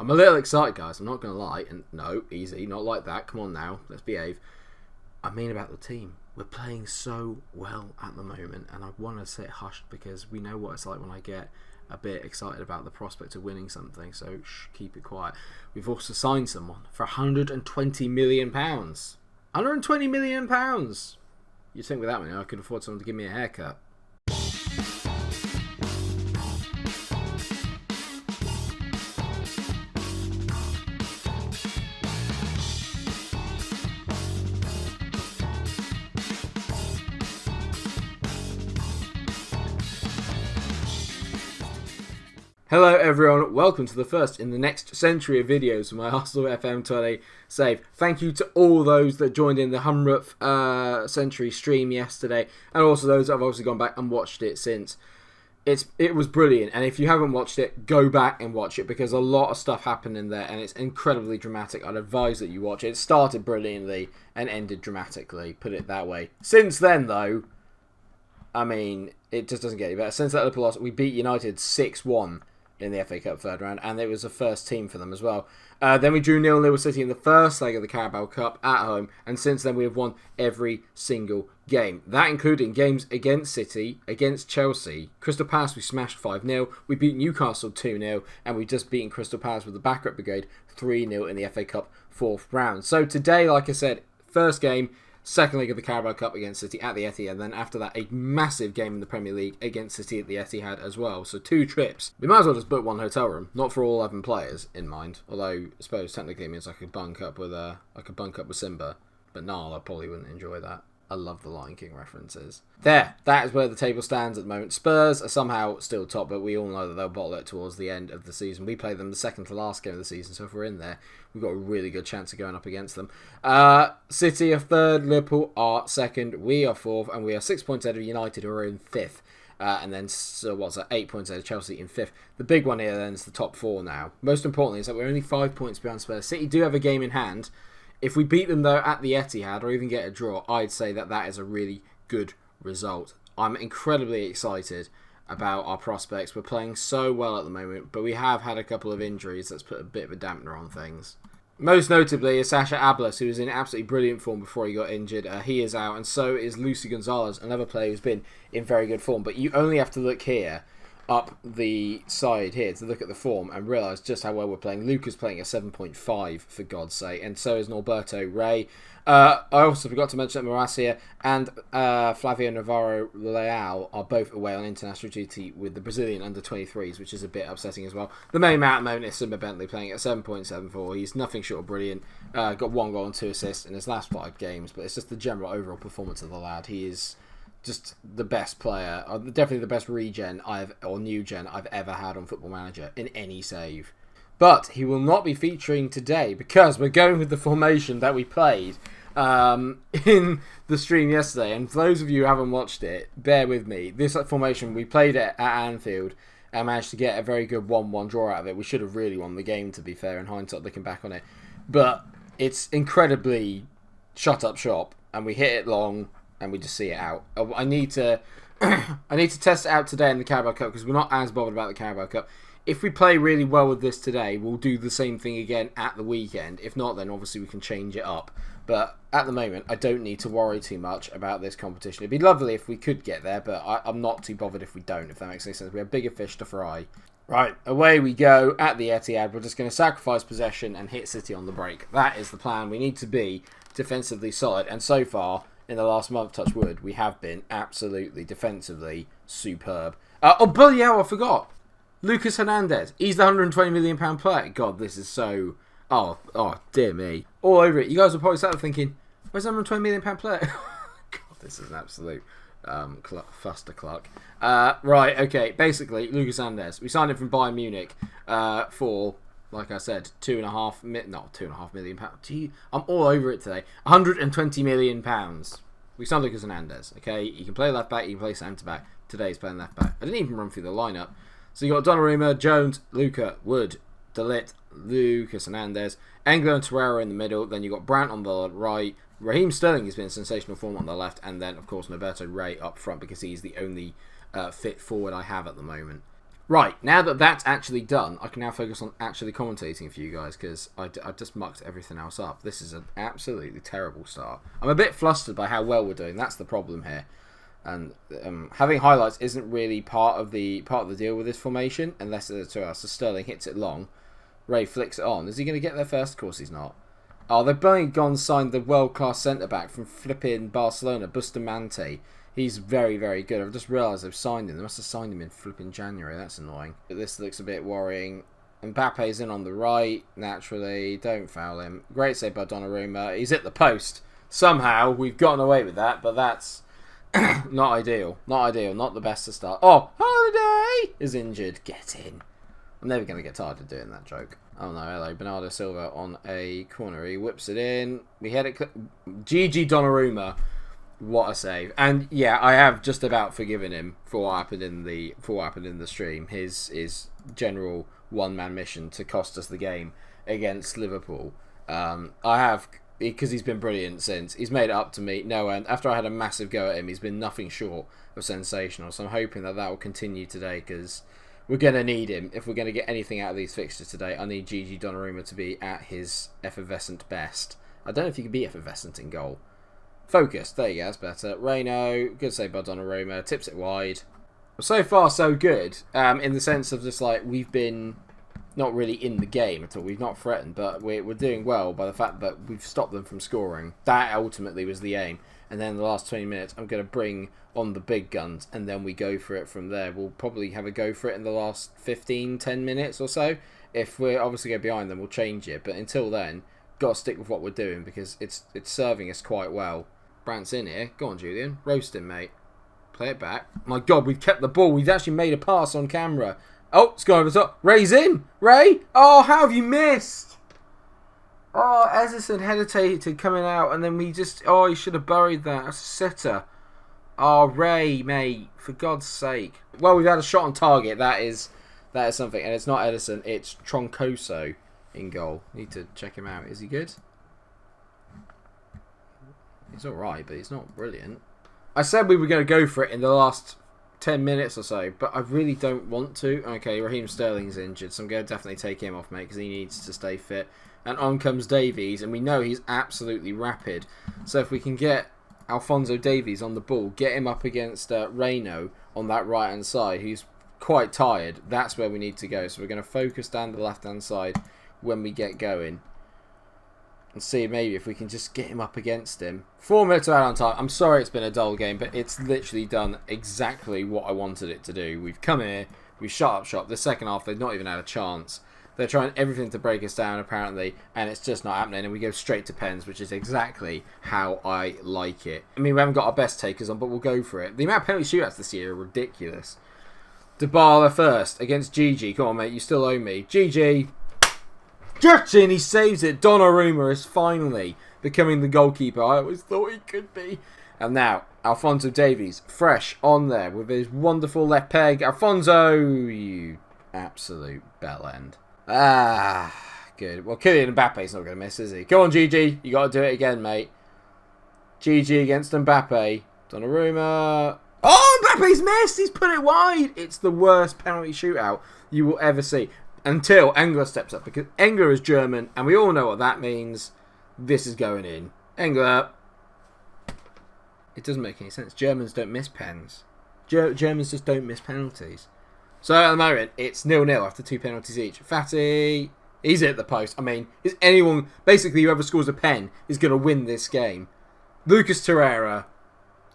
I'm a little excited, guys. I'm not going to lie. And no, easy, not like that. Come on now, let's behave. I mean about the team. We're playing so well at the moment, and I want to sit hushed because we know what it's like when I get a bit excited about the prospect of winning something. So keep it quiet. We've also signed someone for £120 million. £120 million. You'd think with that money I could afford someone to give me a haircut. Hello everyone, welcome to the first in the next century of videos for my Arsenal FM20 save. Thank you to all those that joined in the 100th century stream yesterday, and also those that have obviously gone back and watched it since. It was brilliant, and if you haven't watched it, go back and watch it because a lot of stuff happened in there and it's incredibly dramatic. I'd advise that you watch it. It started brilliantly and ended dramatically, put it that way. Since then though, I mean, it just doesn't get any better. Since that Liverpool loss, we beat United 6-1. In the FA Cup third round, and it was the first team for them as well. Then we drew 0-0 with City in the first leg of the Carabao Cup at home, and since then we have won every single game. That including games against City, against Chelsea, Crystal Palace we smashed 5-0, we beat Newcastle 2-0, and we just beaten Crystal Palace with the backup brigade 3-0 in the FA Cup fourth round. So today, like I said, first game, second leg of the Carabao Cup against City at the Etihad, and then after that a massive game in the Premier League against City at the Etihad as well. So 2 trips. We might as well just book one hotel room, not for all 11 players in mind. Although I suppose technically it means I could bunk up with Simba, but no, I probably wouldn't enjoy that. I love the Lion King references. That is where the table stands at the moment. Spurs are somehow still top, but we all know that they'll bottle it towards the end of the season. We play them the second to last game of the season, so if we're in there, we've got a really good chance of going up against them. City are third, Liverpool are second, we are fourth, and we are 6 points ahead of United, who are in fifth. And then, 8 points ahead of Chelsea in fifth. The big one here then is the top 4 now. Most importantly is that we're only 5 points behind Spurs. City do have a game in hand. If we beat them, though, at the Etihad, or even get a draw, I'd say that is a really good result. I'm incredibly excited about our prospects. We're playing so well at the moment, but we have had a couple of injuries that's put a bit of a dampener on things. Most notably is Sasha Ablas, who was in absolutely brilliant form before he got injured. He is out, and so is Lucy Gonzalez, another player who's been in very good form. But you only have to look here, up the side here, to look at the form and realise just how well we're playing. Luca's playing at 7.5 for God's sake, and so is Norberto Rey. I also forgot to mention that Maracia and Flavio Navarro Leal are both away on international duty with the Brazilian under-23s, which is a bit upsetting as well. The main man at the moment is Simba Bentley playing at 7.74. He's nothing short of brilliant. Got 1 goal and 2 assists in his last 5 games, but it's just the general overall performance of the lad. He is just the best player, or definitely the best new gen I've ever had on Football Manager in any save. But he will not be featuring today because we're going with the formation that we played in the stream yesterday. And for those of you who haven't watched it, bear with me. This formation, we played it at Anfield and managed to get a very good 1-1 draw out of it. We should have really won the game, to be fair, in hindsight, looking back on it. But it's incredibly shut up shop, and we hit it long, and we just see it out. I need to test it out today in the Carabao Cup because we're not as bothered about the Carabao Cup. If we play really well with this today, we'll do the same thing again at the weekend. If not, then obviously we can change it up. But at the moment, I don't need to worry too much about this competition. It'd be lovely if we could get there, but I'm not too bothered if we don't, if that makes any sense. We have bigger fish to fry. Right, away we go at the Etihad. We're just going to sacrifice possession and hit City on the break. That is the plan. We need to be defensively solid, and so far, in the last month, touch wood, we have been absolutely defensively superb. Oh, bloody hell, I forgot. Lucas Hernandez. He's the £120 million player. God, this is so... Oh, dear me. All over it. You guys are probably sat there thinking, where's the £120 million player? God, this is an absolute fustercluck. Right, okay. Basically, Lucas Hernandez. We signed him from Bayern Munich for... Like I said, £2.5 million. Gee, I'm all over it today. £120 million. We signed Lucas Hernandez. Okay, he can play left back, he can play centre back. Today he's playing left back. I didn't even run through the lineup. So you got Donnarumma, Jones, Luca, Wood, De Ligt, Lucas Hernandez, Engler and Torreira in the middle. Then you got Brandt on the right. Raheem Sterling has been in sensational form on the left, and then of course Norberto Rey up front because he's the only fit forward I have at the moment. Right, now that that's actually done, I can now focus on actually commentating for you guys, because I just mucked everything else up. This is an absolutely terrible start. I'm a bit flustered by how well we're doing. That's the problem here. And having highlights isn't really part of the deal with this formation, unless it's to us. So Sterling hits it long. Ray flicks it on. Is he going to get there first? Of course he's not. Oh, they've both gone signed the world-class centre-back from flipping Barcelona, Bustamante. He's very, very good. I've just realised they've signed him. They must have signed him in flipping January. That's annoying. But this looks a bit worrying. Mbappe's in on the right, naturally. Don't foul him. Great save by Donnarumma. He's at the post. Somehow, we've gotten away with that, but that's not ideal. Not ideal. Not the best to start. Oh, Holiday is injured. Get in. I'm never going to get tired of doing that joke. Oh no, hello. Bernardo Silva on a corner. He whips it in. We had it. GG Donnarumma. What a save. And yeah, I have just about forgiven him for what happened in the stream. His general one-man mission to cost us the game against Liverpool. I have, because he's been brilliant since. He's made it up to me. No, and after I had a massive go at him, he's been nothing short of sensational. So I'm hoping that will continue today, because we're going to need him. If we're going to get anything out of these fixtures today, I need Gigi Donnarumma to be at his effervescent best. I don't know if he can be effervescent in goal. Focus. There you go. That's better. Reno. Good save by Donnarumma. Tips it wide. So far, so good. In the sense of just like we've been not really in the game at all. We've not threatened, but we're doing well by the fact that we've stopped them from scoring. That ultimately was the aim. And then the last 20 minutes, I'm going to bring on the big guns, and then we go for it from there. We'll probably have a go for it in the last 10 minutes or so. If we're obviously going behind them, we'll change it. But until then, got to stick with what we're doing, because it's serving us quite well. Brandt's in here. Go on, Julian. Roast him, mate. Play it back. My God, we've kept the ball. We've actually made a pass on camera. Oh, it's gone over the top. Ray's in. Ray? Oh, how have you missed? Oh, Ezison hesitated coming out, and then we just... Oh, he should have buried that. That's a sitter. Oh, Ray, mate. For God's sake. Well, we've had a shot on target. That is something. And it's not Edison. It's Troncoso in goal. Need to check him out. Is he good? He's alright, but he's not brilliant. I said we were going to go for it in the last 10 minutes or so, but I really don't want to. Okay, Raheem Sterling's injured, so I'm going to definitely take him off, mate, because he needs to stay fit. And on comes Davies, and we know he's absolutely rapid. So if we can get Alphonso Davies on the ball, get him up against Reno on that right-hand side, who's quite tired, that's where we need to go. So we're going to focus down the left-hand side when we get going. And see maybe if we can just get him up against him. 4 minutes out on time. I'm sorry it's been a dull game, but it's literally done exactly what I wanted it to do. We've come here, we've shut up shop. The second half, they've not even had a chance. They're trying everything to break us down, apparently, and it's just not happening. And we go straight to pens, which is exactly how I like it. I mean, we haven't got our best takers on, but we'll go for it. The amount of penalty shootouts this year are ridiculous. Dybala first against Gigi. Come on, mate, you still owe me. Gigi. Justin, he saves it. Donnarumma is finally becoming the goalkeeper I always thought he could be. And now, Alphonso Davies, fresh on there with his wonderful left peg. Alphonso, you absolute bellend. Ah, good. Well, Kylian Mbappe's not going to miss, is he? Come on, Gigi. You got to do it again, mate. Gigi against Mbappe. Donnarumma. Oh, Mbappe's missed. He's put it wide. It's the worst penalty shootout you will ever see. Until Engler steps up, because Engler is German, and we all know what that means. This is going in. Engler. It doesn't make any sense. Germans don't miss pens. Germans just don't miss penalties. So at the moment, it's 0-0 after 2 penalties each. Fatty. He's at the post. I mean, is anyone... Basically, whoever scores a pen is going to win this game. Lucas Torreira.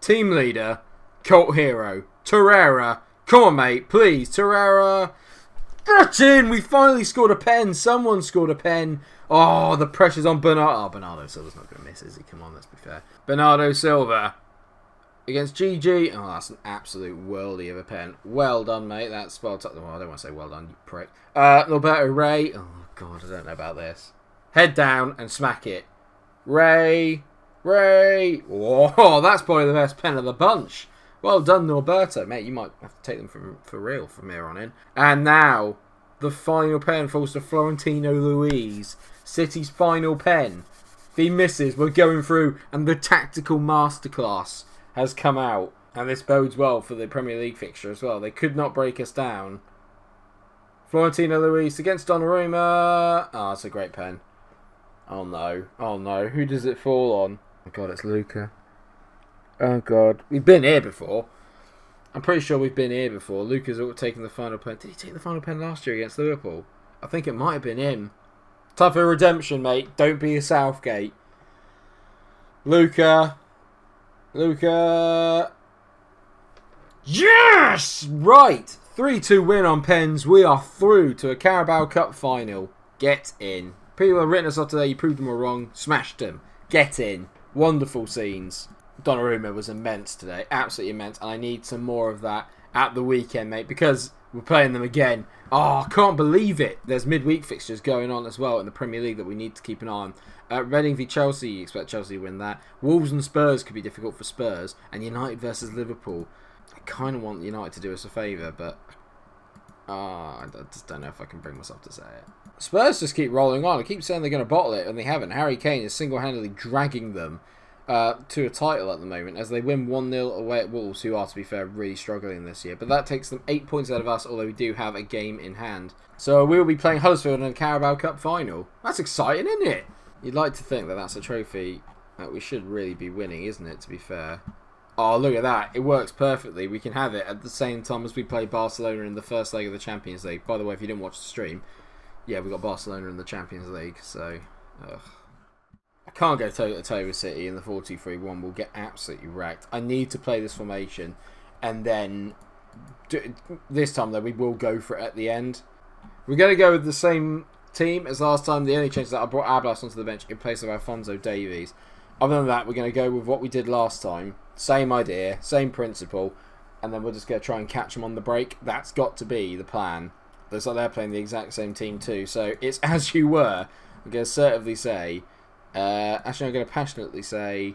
Team leader. Cult hero. Torreira. Come on, mate. Please. Torreira... Get in! We finally scored a pen. Someone scored a pen. Oh, the pressure's on Bernardo. Oh, Bernardo Silva's not going to miss, is he? Come on, let's be fair. Bernardo Silva against Gigi. Oh, that's an absolute worldie of a pen. Well done, mate. That's well done. Well, I don't want to say well done, you prick. Norberto Ray. Oh, God, I don't know about this. Head down and smack it. Ray. Oh, that's probably the best pen of the bunch. Well done, Norberto. Mate, you might have to take them for real from here on in. And now, the final pen falls to Florentino Luis. City's final pen. If he misses, we're going through, and the tactical masterclass has come out. And this bodes well for the Premier League fixture as well. They could not break us down. Florentino Luis against Donnarumma. Oh, it's a great pen. Oh no. Oh no. Who does it fall on? Oh god, it's Luca. Oh god. We've been here before. I'm pretty sure we've been here before. Luca's taken the final pen. Did he take the final pen last year against Liverpool? I think it might have been him. Time for redemption, mate. Don't be a Southgate. Luca. Yes! Right. 3-2 win on pens. We are through to a Carabao Cup final. Get in. People have written us off today. You proved them all wrong. Smashed them. Get in. Wonderful scenes. Donnarumma was immense today. Absolutely immense. And I need some more of that at the weekend, mate. Because we're playing them again. Oh, I can't believe it. There's midweek fixtures going on as well in the Premier League that we need to keep an eye on. Reading v Chelsea. You expect Chelsea to win that. Wolves and Spurs could be difficult for Spurs. And United versus Liverpool. I kind of want United to do us a favour, but I just don't know if I can bring myself to say it. Spurs just keep rolling on. I keep saying they're going to bottle it, and they haven't. Harry Kane is single-handedly dragging them to a title at the moment as they win 1-0 away at Wolves, who are, to be fair, really struggling this year. But that takes them 8 points out of us, although we do have a game in hand. So we will be playing Huddersfield in a Carabao Cup final. That's exciting, isn't it? You'd like to think that that's a trophy that we should really be winning, isn't it, to be fair? Oh, look at that. It works perfectly. We can have it at the same time as we play Barcelona in the first leg of the Champions League. By the way, if you didn't watch the stream, yeah, we got Barcelona in the Champions League, so I can't go toe-to-toe with City in the 4-2-3-1. We'll get absolutely wrecked. I need to play this formation, and then this time, though, we will go for it at the end. We're going to go with the same team as last time. The only change is that I brought Ablas onto the bench in place of Alphonso Davies. Other than that, we're going to go with what we did last time. Same idea, same principle, and then we're just going to try and catch them on the break. That's got to be the plan. Looks like they're playing the exact same team too, so it's as you were. I'm going to assertively say, actually I'm going to passionately say,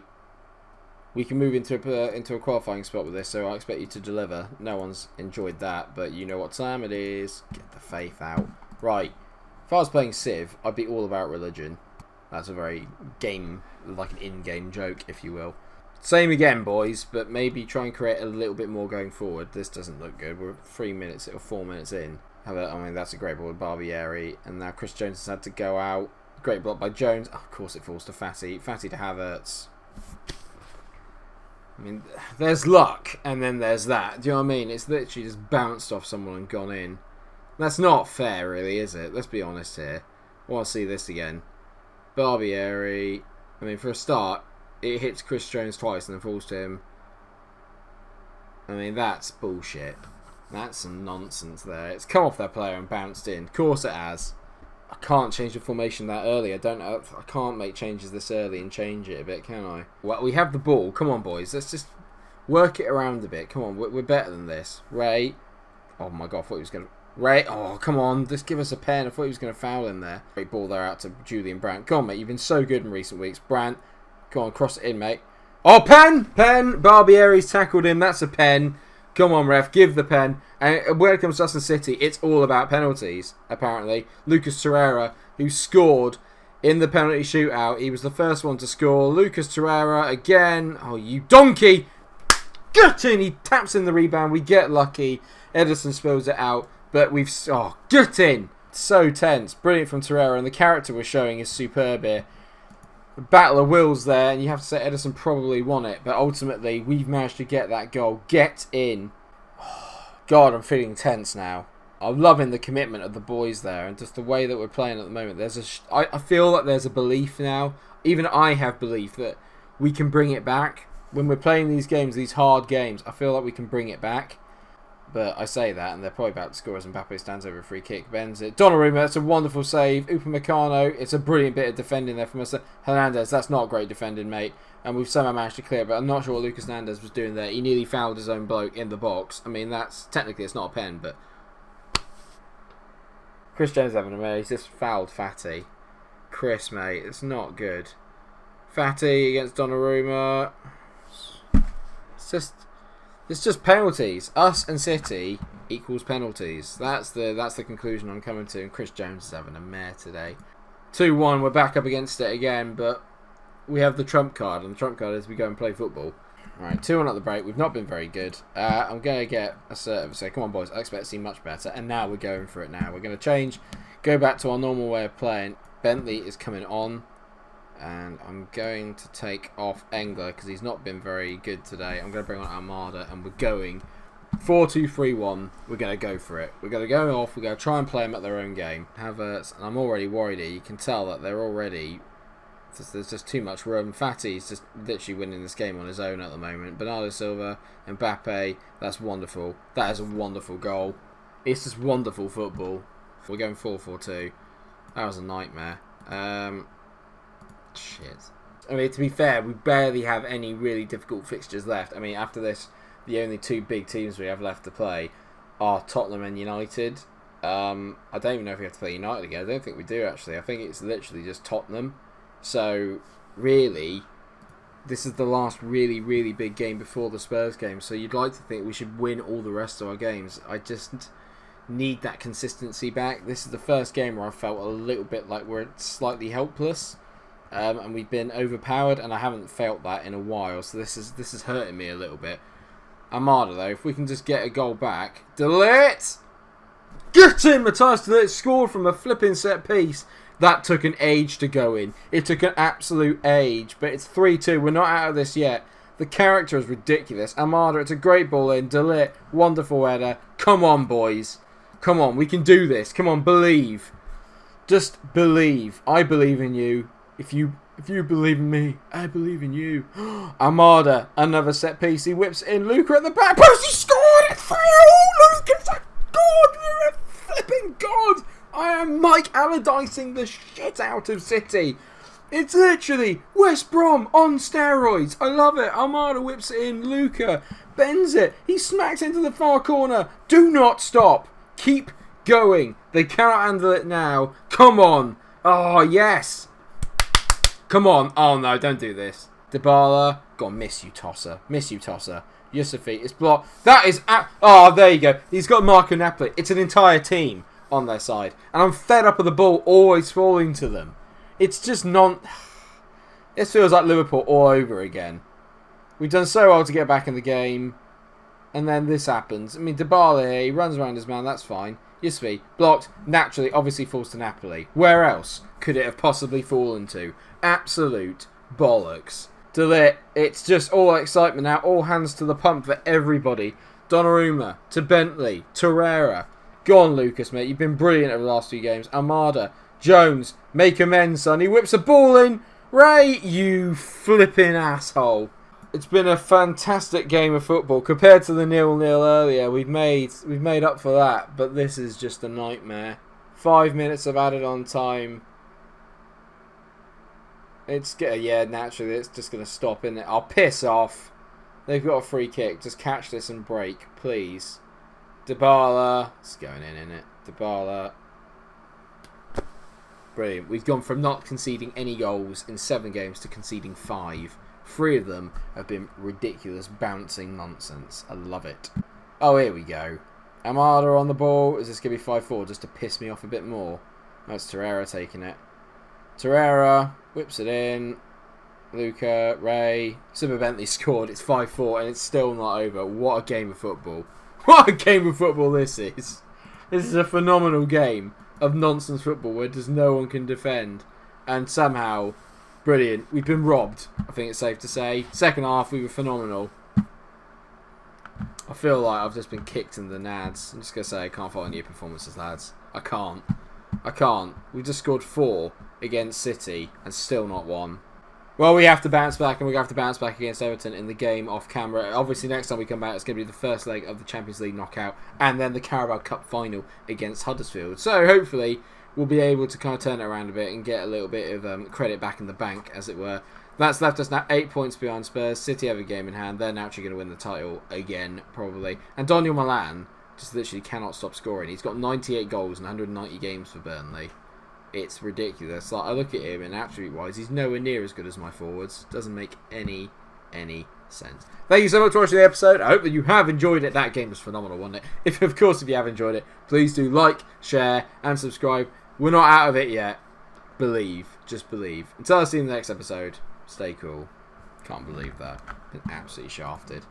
we can move into a qualifying spot with this, so I expect you to deliver. No one's enjoyed that, but you know what time it is. Get the faith out. Right, if I was playing Civ, I'd be all about religion. That's a very game, like an in-game joke, if you will. Same again, boys, but maybe try and create a little bit more going forward. This doesn't look good. We're 3 minutes or 4 minutes in. I mean, that's a great ball with Barbieri, and now Chris Jones has had to go out. Great block by Jones. Oh, of course it falls to Fatty. Fatty to Havertz. I mean, there's luck, and then there's that. Do you know what I mean? It's literally just bounced off someone and gone in. That's not fair, really, is it? Let's be honest here. I want to see this again. Barbieri. I mean, for a start, it hits Chris Jones twice and then falls to him. I mean, that's bullshit. That's some nonsense there. It's come off their player and bounced in. Of course it has. I can't change the formation that early. I can't make changes this early and change it a bit, can I? Well, we have the ball. Come on, boys. Let's just work it around a bit. Come on, we're better than this. Ray. Oh my god, I thought he was going to... Ray. Oh, come on. Just give us a pen. I thought he was going to foul in there. Great ball there out to Julian Brandt. Go on, mate. You've been so good in recent weeks. Brandt. Go on, cross it in, mate. Oh, pen! Pen! Barbieri's tackled him. That's a pen. Come on, ref. Give the pen. And when it comes to us in City, it's all about penalties, apparently. Lucas Torreira, who scored in the penalty shootout. He was the first one to score. Lucas Torreira again. Oh, you donkey! Get in! He taps in the rebound. We get lucky. Ederson spills it out. But we've... Oh, get in! So tense. Brilliant from Torreira. And the character we're showing is superb here. Battle of wills there, and you have to say Ederson probably won it, but ultimately we've managed to get that goal. Get in. God, I'm feeling tense now. I'm loving the commitment of the boys there, and just the way that we're playing at the moment. I feel that there's a belief now. Even I have belief that we can bring it back. When we're playing these games, these hard games, I feel like we can bring it back. But I say that, and they're probably about to score as Mbappe stands over a free kick, bends it. Donnarumma, that's a wonderful save. Upamecano, it's a brilliant bit of defending there from us. Hernandez, that's not great defending, mate. And we've somehow managed to clear it, but I'm not sure what Lucas Hernandez was doing there. He nearly fouled his own bloke in the box. I mean, that's technically it's not a pen, but Chris Jones having a mate. He's just fouled Fatty. Chris, mate, it's not good. Fatty against Donnarumma. It's just penalties. Us and City equals penalties. That's the conclusion I'm coming to. And Chris Jones is having a mare today. 2-1. We're back up against it again, but we have the trump card, and the trump card is we go and play football. Right, 2-1 at the break. We've not been very good. I'm going to get assertive. So, come on, boys. I expect to see much better. And now we're going for it now. We're going to change, go back to our normal way of playing. Bentley is coming on. And I'm going to take off Engler because he's not been very good today. I'm going to bring on Armada. And we're going 4-2-3-1. We're going to go for it. We're going to go off. We're going to try and play them at their own game. Havertz, and I'm already worried here. You can tell that they're already... There's just too much room. Fatty's just literally winning this game on his own at the moment. Bernardo Silva, Mbappe, that's wonderful. That is a wonderful goal. It's just wonderful football. We're going 4-4-2. That was a nightmare. Shit. I mean, to be fair, we barely have any really difficult fixtures left. I mean, after this, the only two big teams we have left to play are Tottenham and United. I don't even know if we have to play United again. I don't think we do, actually. I think it's literally just Tottenham. So, really, this is the last really, really big game before the Spurs game. So you'd like to think we should win all the rest of our games. I just need that consistency back. This is the first game where I felt a little bit like we're slightly helpless. And we've been overpowered, and I haven't felt that in a while. So this is hurting me a little bit. Armada, though, if we can just get a goal back. Delete! Get in! Matthias De Ligt scored from a flipping set piece. That took an age to go in. It took an absolute age. But it's 3-2. We're not out of this yet. The character is ridiculous. Armada, it's a great ball in. De Ligt, wonderful header. Come on, boys. Come on, we can do this. Come on, believe. Just believe. I believe in you. If you believe in me, I believe in you. Armada, another set piece. He whips it in. Luca at the back post. He scored it. 3-0. Luca's a god. You're a flipping god. I am Mike Allardycing the shit out of City. It's literally West Brom on steroids. I love it. Armada whips it in. Luca bends it. He smacks into the far corner. Do not stop. Keep going. They cannot handle it now. Come on. Oh, yes. Come on. Oh, no. Don't do this. Dybala. God, miss you, Tosser. Miss you, Tosser. Yusufi is blocked. That is... Oh, there you go. He's got Marco Napoli. It's an entire team on their side. And I'm fed up of the ball always falling to them. It's just This feels like Liverpool all over again. We've done so well to get back in the game. And then this happens. I mean, Dybala here, he runs around his man, that's fine. Yusufi, blocked, naturally, obviously falls to Napoli. Where else could it have possibly fallen to? Absolute bollocks. De Ligt, it's just all excitement now, all hands to the pump for everybody. Donnarumma, to Bentley, Torreira. Go on, Lucas, mate, you've been brilliant over the last few games. Armada, Jones, make amends, son. He whips a ball in. Ray, you flipping asshole. It's been a fantastic game of football compared to the 0-0 earlier. We've made up for that, but this is just a nightmare. 5 minutes of added on time. Naturally it's just going to stop, isn't it? I'll piss off. They've got a free kick. Just catch this and break, please. Dybala. It's going in, isn't it? Dybala. Brilliant. We've gone from not conceding any goals in 7 games to conceding 5. 3 of them have been ridiculous bouncing nonsense. I love it. Oh, here we go. Armada on the ball. Is this going to be 5-4 just to piss me off a bit more? That's Torreira taking it. Torreira whips it in. Luca, Ray. Simba Bentley scored. It's 5-4 and it's still not over. What a game of football. What a game of football this is. This is a phenomenal game of nonsense football where just no one can defend. And somehow... Brilliant. We've been robbed, I think it's safe to say. Second half, we were phenomenal. I feel like I've just been kicked in the nads. I'm just going to say I can't follow any performances, lads. I can't. We just scored 4 against City and still not won. Well, we have to bounce back, and we have to bounce back against Everton in the game off camera. Obviously, next time we come back, it's going to be the first leg of the Champions League knockout and then the Carabao Cup final against Huddersfield. So, hopefully... we'll be able to kind of turn it around a bit and get a little bit of credit back in the bank, as it were. That's left us now 8 points behind Spurs. City have a game in hand. They're naturally going to win the title again, probably. And Daniel Milan just literally cannot stop scoring. He's got 98 goals in 190 games for Burnley. It's ridiculous. Like, I look at him, and attribute-wise, he's nowhere near as good as my forwards. Doesn't make any sense. Thank you so much for watching the episode. I hope that you have enjoyed it. That game was phenomenal, wasn't it? If you have enjoyed it, please do like, share, and subscribe. We're not out of it yet. Believe. Just believe. Until I see you in the next episode, stay cool. Can't believe that. Been absolutely shafted.